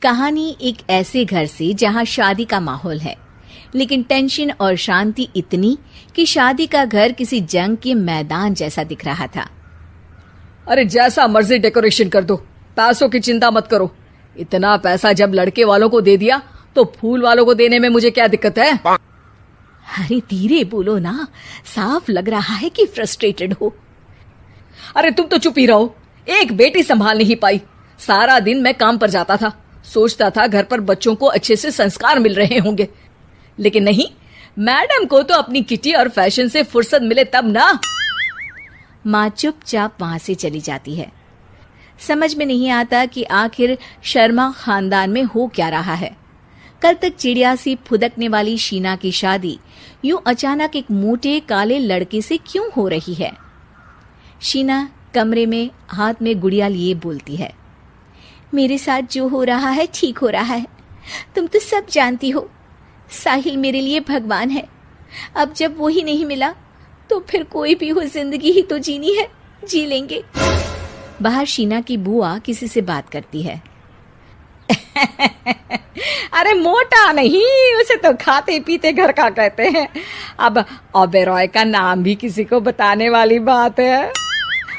कहानी एक ऐसे घर से जहां शादी का माहौल है, लेकिन टेंशन और शांति इतनी कि शादी का घर किसी जंग के मैदान जैसा दिख रहा था। अरे जैसा मर्जी डेकोरेशन कर दो, पैसों की चिंता मत करो। इतना पैसा जब लड़के वालों को दे दिया तो फूल वालों को देने में मुझे क्या दिक्कत है? अरे धीरे बोलो ना, साफ लग रहा है कि फ्रस्ट्रेटेड हो। अरे तुम तो चुप ही रहो। एक बेटी संभाल नहीं पाई। सारा दिन मैं काम पर जाता था, सोचता था घर पर बच्चों को अच्छे से संस्कार मिल रहे होंगे, लेकिन नहीं, मैडम को तो अपनी किटी और फैशन से फुर्सत मिले तब ना। माँ चुपचाप वहां से चली जाती है। समझ में नहीं आता कि आखिर शर्मा खानदान में हो क्या रहा है। कल तक चिड़िया सी फुदकने वाली शीना की शादी यूं अचानक एक मोटे काले लड़के से क्यों हो रही है? शीना कमरे में हाथ में गुड़िया लिए बोलती है, मेरे साथ जो हो रहा है ठीक हो रहा है। तुम तो सब जानती हो, साहिल मेरे लिए भगवान है। अब जब वो ही नहीं मिला तो फिर कोई भी हो, जिंदगी ही तो जीनी है, जी लेंगे। बाहर शीना की बुआ किसी से बात करती है। अरे मोटा नहीं, उसे तो खाते पीते घर का कहते हैं। अब ओबेरॉय का नाम भी किसी को बताने वाली बात है।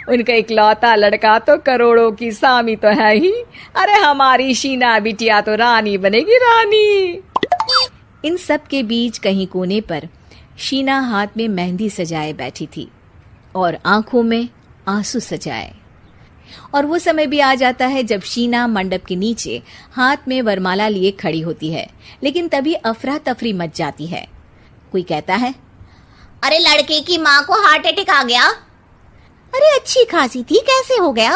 उनका इकलौता लड़का तो करोड़ों की सामी तो है ही। अरे हमारी शीना बिटिया तो रानी बनेगी, रानी। इन सब के बीच कहीं कोने पर शीना हाथ में मेहंदी सजाए बैठी थी और आंखों में आंसू सजाए। और वो समय भी आ जाता है जब शीना मंडप के नीचे हाथ में वरमाला लिए खड़ी होती है, लेकिन तभी अफरा तफरी मच जाती है। कोई कहता है, अरे लड़के की माँ को हार्ट अटैक आ गया। अरे अच्छी खासी थी, कैसे हो गया?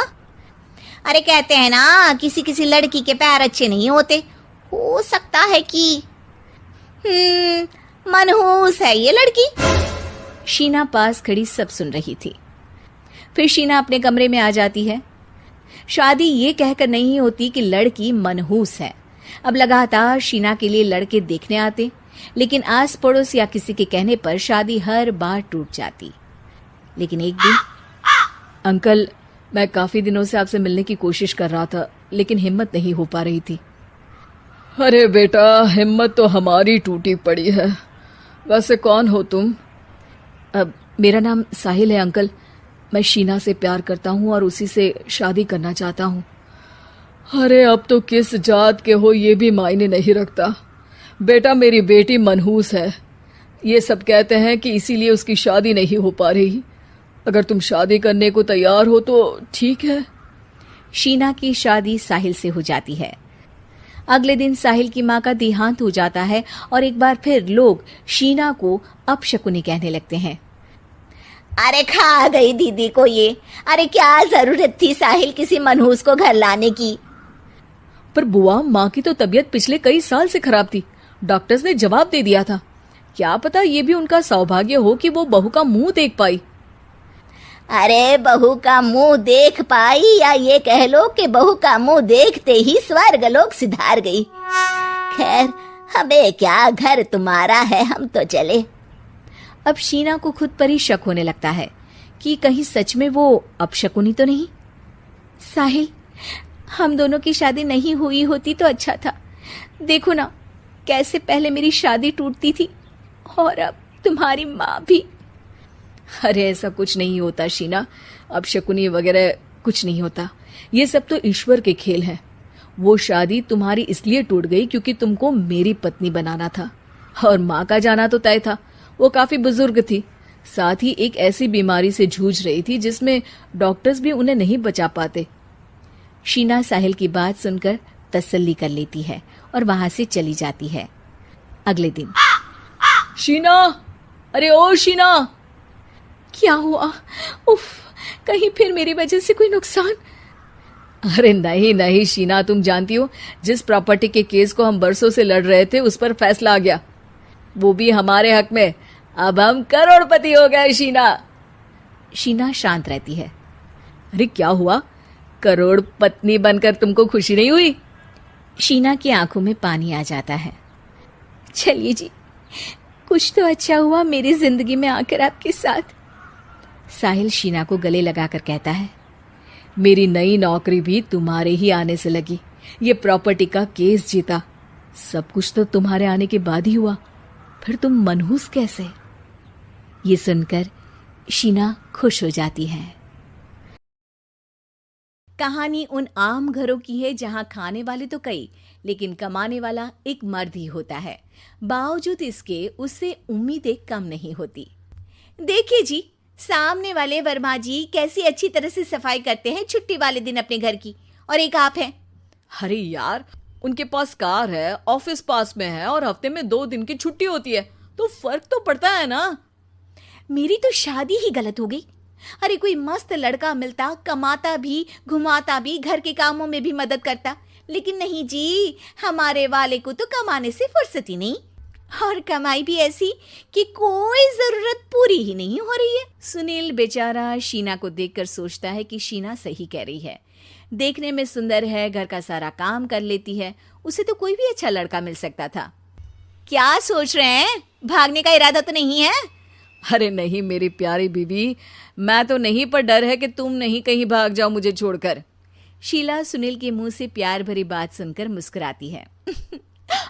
अरे कहते हैं ना, किसी किसी लड़की के पैर अच्छे नहीं होते, हो सकता है कि मनहूस है ये लड़की। शीना पास खड़ी सब सुन रही थी। फिर शीना अपने कमरे में आ जाती है। शादी ये कहकर नहीं होती कि लड़की मनहूस है। अब लगातार शीना के लिए लड़के देखने आते, लेकिन आस पड़ोस या किसी के कहने पर शादी हर बार टूट जाती। लेकिन एक दिन, अंकल, मैं काफी दिनों से आपसे मिलने की कोशिश कर रहा था, लेकिन हिम्मत नहीं हो पा रही थी। अरे बेटा, हिम्मत तो हमारी टूटी पड़ी है। वैसे कौन हो तुम? अब मेरा नाम साहिल है अंकल। मैं शीना से प्यार करता हूँ और उसी से शादी करना चाहता हूँ। अरे अब तो किस जात के हो ये भी मायने नहीं रखता। बेटा, मेरी बेटी मनहूस है, ये सब कहते हैं कि इसीलिए उसकी शादी नहीं हो पा रही। अगर तुम शादी करने को तैयार हो तो ठीक है। शीना की शादी साहिल से हो जाती है। अगले दिन साहिल की माँ का देहांत हो जाता है और एक बार फिर लोग शीना को अपशकुनी कहने लगते हैं। अरे खा गई दीदी को ये। अरे क्या जरूरत थी साहिल किसी मनहूस को घर लाने की? पर बुआ, माँ की तो तबीयत पिछले कई साल से खराब थी। डॉक्टर्स ने जवाब दे दिया था। क्या पता ये भी उनका सौभाग्य हो कि वो बहू का मुंह देख पाई। अरे बहू का मुंह देख पाई, या ये कह लो कि बहू का मुंह देखते ही स्वर्ग लोक सिधार गई। खैर, हमें क्या, घर तुम्हारा है, हम तो चले। अब शीना को खुद पर ही शक होने लगता है कि कहीं सच में वो अपशकुनी तो नहीं। साहिल, हम दोनों की शादी नहीं हुई होती तो अच्छा था। देखो ना, कैसे पहले मेरी शादी टूटती थी और अब तुम्हारी माँ भी। अरे ऐसा कुछ नहीं होता शीना, अपशकुनी वगैरह कुछ नहीं होता। ये सब तो ईश्वर के खेल हैं। वो शादी तुम्हारी इसलिए टूट गई क्योंकि तुमको मेरी पत्नी बनाना था, और माँ का जाना तो तय था। वो काफी बुजुर्ग थी, साथ ही एक ऐसी बीमारी से जूझ रही थी जिसमें डॉक्टर्स भी उन्हें नहीं बचा पाते। शीना साहिल की बात सुनकर तसल्ली कर लेती है और वहां से चली जाती है। अगले दिन, शीना, अरे ओ शीना। क्या हुआ? उफ, कहीं फिर मेरी वजह से कोई नुकसान? अरे नहीं नहीं शीना, तुम जानती हो, जिस प्रॉपर्टी के केस को हम बरसों से लड़ रहे थे उस पर फैसला आ गया, वो भी हमारे हक में। अब हम करोड़पति हो गए शीना। शीना शांत रहती है। अरे क्या हुआ? करोड़ पत्नी बनकर तुमको खुशी नहीं हुई? शीना की आंखों में पानी आ जाता है। चलिए जी, कुछ तो अच्छा हुआ मेरी जिंदगी में आकर आपके साथ। साहिल शीना को गले लगाकर कहता है, मेरी नई नौकरी भी तुम्हारे ही आने से लगी। ये प्रॉपर्टी का केस जीता। सब कुछ तो तुम्हारे आने के बाद ही हुआ, फिर तुम मनहूस कैसे? ये सुनकर शीना खुश हो जाती है। कहानी उन आम घरों की है जहां खाने वाले तो कई, लेकिन कमाने वाला एक मर्द ही होता है। बावजूद इसके उससे उम्मीदें कम नहीं होती। देखिए जी, सामने वाले वर्मा जी कैसी अच्छी तरह से सफाई करते हैं छुट्टी वाले दिन अपने घर की, और एक आप हैं। अरे यार, उनके पास कार है, ऑफिस पास में है और हफ्ते में 2 दिन की छुट्टी होती है, तो फर्क तो पड़ता है ना। मेरी तो शादी ही गलत हो गई। अरे कोई मस्त लड़का मिलता, कमाता भी, घुमाता भी, घर के कामों में भी मदद करता, लेकिन नहीं जी, हमारे वाले को तो कमाने से फुर्सत ही नहीं, और कमाई भी ऐसी कि कोई जरूरत पूरी ही नहीं हो रही है। सुनील बेचारा शीना को देखकर सोचता है कि शीना सही कह रही है। देखने में सुंदर है, घर का सारा काम कर लेती है, उसे तो कोई भी अच्छा लड़का मिल सकता था। क्या सोच रहे हैं? भागने का इरादा तो नहीं है? अरे नहीं मेरी प्यारी बीवी, मैं तो नहीं, पर डर है कि तुम नहीं कहीं भाग जाओ मुझे छोड़कर। शीला सुनील के मुंह से प्यार भरी बात सुनकर मुस्कुराती है।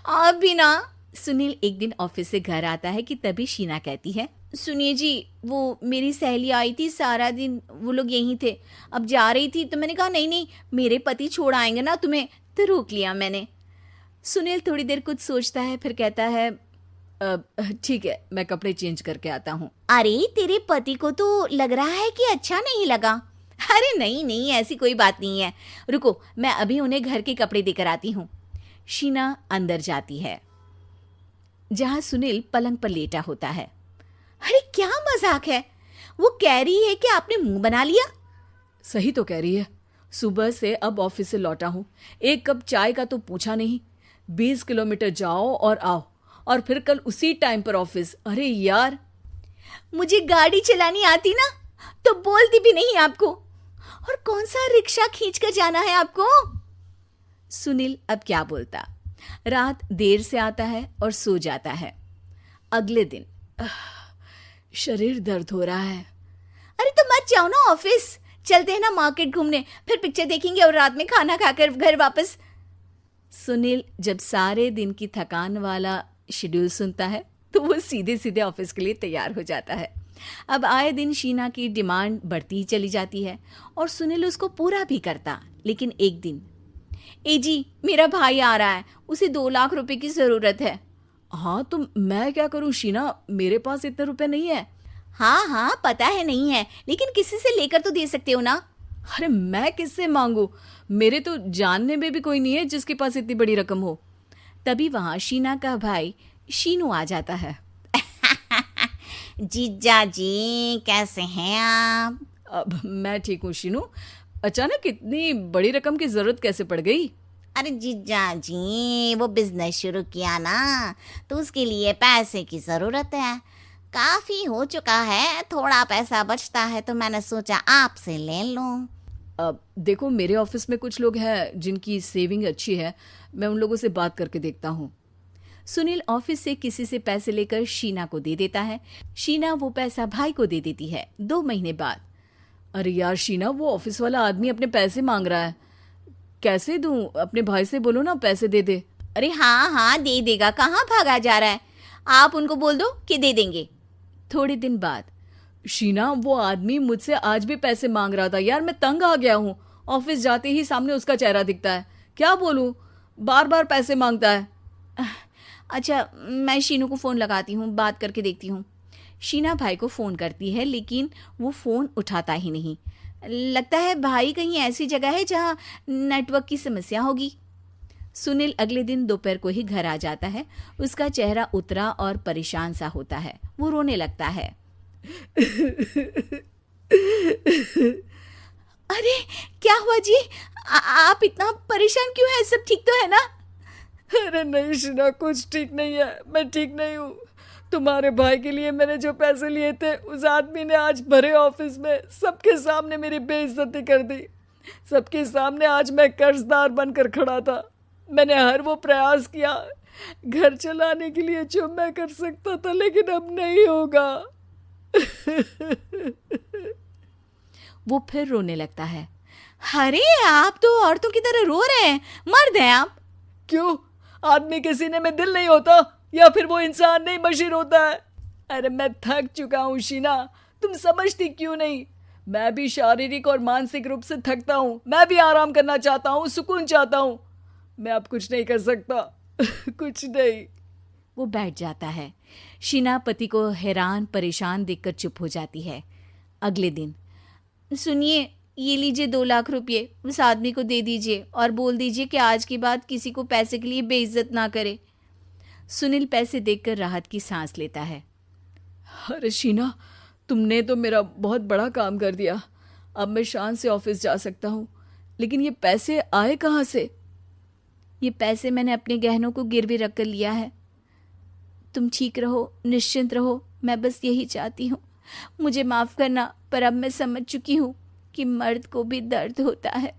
आप भी ना। सुनील एक दिन ऑफिस से घर आता है कि तभी शीना कहती है, सुनिए जी, वो मेरी सहेली आई थी, सारा दिन वो लोग यहीं थे, अब जा रही थी तो मैंने कहा नहीं नहीं, मेरे पति छोड़ आएंगे ना तुम्हें, तो रोक लिया मैंने। सुनील थोड़ी देर कुछ सोचता है, फिर कहता है, ठीक है, मैं कपड़े चेंज करके आता हूँ। अरे तेरे पति को तो लग रहा है कि अच्छा नहीं लगा। अरे नहीं नहीं, ऐसी कोई बात नहीं है, रुको मैं अभी उन्हें घर के कपड़े देकर आती हूँ। शीना अंदर जाती है जहां सुनील पलंग पर लेटा होता है। अरे क्या मजाक है, वो कह रही है कि आपने मुंह बना लिया। सही तो कह रही है, सुबह से अब ऑफिस से लौटा हूँ, एक कप चाय का तो पूछा नहीं, 20 किलोमीटर जाओ और आओ, और फिर कल उसी टाइम पर ऑफिस। अरे यार, मुझे गाड़ी चलानी आती ना तो बोलती भी नहीं आपको, और कौन सा रिक्शा खींच कर जाना है आपको। सुनील अब क्या बोलता। रात देर से आता है और सो जाता है। अगले दिन शरीर दर्द हो रहा है। अरे तो मत जाओ ना ऑफिस, चलते हैं ना मार्केट घूमने, फिर पिक्चर देखेंगे और रात में खाना खाकर घर वापस। सुनील जब सारे दिन की थकान वाला शेड्यूल सुनता है तो वो सीधे सीधे ऑफिस के लिए तैयार हो जाता है। अब आए दिन शीना की डिमांड बढ़ती ही चली जाती है और सुनील उसको पूरा भी करता। लेकिन एक दिन, ए जी मेरा भाई आ रहा है, उसे 2 लाख रुपए की जरूरत है। हाँ तो मैं क्या करूं शीना, मेरे पास इतने रुपए नहीं है। हाँ हाँ पता है नहीं है, लेकिन किसी से लेकर तो दे सकते हो ना। अरे मैं किससे मांगू, मेरे तो जानने में भी कोई नहीं है जिसके पास इतनी बड़ी रकम हो। तभी वहां शीना का भाई शीनू आ जाता है। जीजा जी कैसे हैं आप? अब मैं ठीक हूँ शीनू, अचानक इतनी बड़ी रकम की जरूरत कैसे पड़ गई? अरे जीजा जी, वो बिजनेस शुरू किया ना, तो उसके लिए पैसे की जरूरत है। काफी हो चुका है, थोड़ा पैसा बचता है तो मैंने सोचा आपसे ले लूं। अब देखो, मेरे ऑफिस में कुछ लोग हैं जिनकी सेविंग अच्छी है, मैं उन लोगों से बात करके देखता हूँ। सुनील ऑफिस से किसी से पैसे लेकर शीना को दे देता है। शीना वो पैसा भाई को दे देती है। 2 महीने बाद, अरे यार शीना, वो ऑफिस वाला आदमी अपने पैसे मांग रहा है, कैसे दूं? अपने भाई से बोलो ना पैसे दे दे। अरे हाँ हाँ दे देगा, कहाँ भागा जा रहा है, आप उनको बोल दो कि दे देंगे। थोड़े दिन बाद, शीना वो आदमी मुझसे आज भी पैसे मांग रहा था यार, मैं तंग आ गया हूँ। ऑफिस जाते ही सामने उसका चेहरा दिखता है, क्या बोलूं, बार बार पैसे मांगता है। अच्छा मैं शीनू को फ़ोन लगाती हूँ, बात करके देखती हूँ। शीना भाई को फ़ोन करती है लेकिन वो फ़ोन उठाता ही नहीं। लगता है भाई कहीं ऐसी जगह है जहाँ नेटवर्क की समस्या होगी। सुनील अगले दिन दोपहर को ही घर आ जाता है। उसका चेहरा उतरा और परेशान सा होता है। वो रोने लगता है। अरे क्या हुआ जी, आप इतना परेशान क्यों हैं? सब ठीक तो है ना? अरे नहीं शीना, कुछ ठीक नहीं है, मैं ठीक नहीं हूँ। तुम्हारे भाई के लिए मैंने जो पैसे लिए थे, उस आदमी ने आज भरे ऑफिस में सबके सामने मेरी बेइज्जती कर दी। सबके सामने आज मैं कर्जदार बनकर खड़ा था। मैंने हर वो प्रयास किया घर चलाने के लिए जो मैं कर सकता था, लेकिन अब नहीं होगा। वो फिर रोने लगता है। अरे आप तो औरतों की तरह रो रहे हैं, मर्द हैं आप। क्यों, आदमी के सीने में दिल नहीं होता या फिर वो इंसान नहीं बशीर होता है? अरे मैं थक चुका हूँ शीना, तुम समझती क्यों नहीं? मैं भी शारीरिक और मानसिक रूप से थकता हूँ, मैं भी आराम करना चाहता हूँ, सुकून चाहता हूँ। मैं अब कुछ नहीं कर सकता कुछ नहीं। वो बैठ जाता है। शीना पति को हैरान परेशान देखकर चुप हो जाती है। अगले दिन, सुनिए, ये लीजिए 2 लाख रुपए, उस आदमी को दे दीजिए और बोल दीजिए कि आज के बाद किसी को पैसे के लिए बेइज्जत ना करे। सुनील पैसे देखकर राहत की सांस लेता है। अरे शीना, तुमने तो मेरा बहुत बड़ा काम कर दिया। अब मैं शान से ऑफिस जा सकता हूँ, लेकिन ये पैसे आए कहाँ से? ये पैसे मैंने अपने गहनों को गिरवी रख कर लिया है। तुम ठीक रहो, निश्चिंत रहो, मैं बस यही चाहती हूँ। मुझे माफ़ करना, पर अब मैं समझ चुकी हूँ कि मर्द को भी दर्द होता है।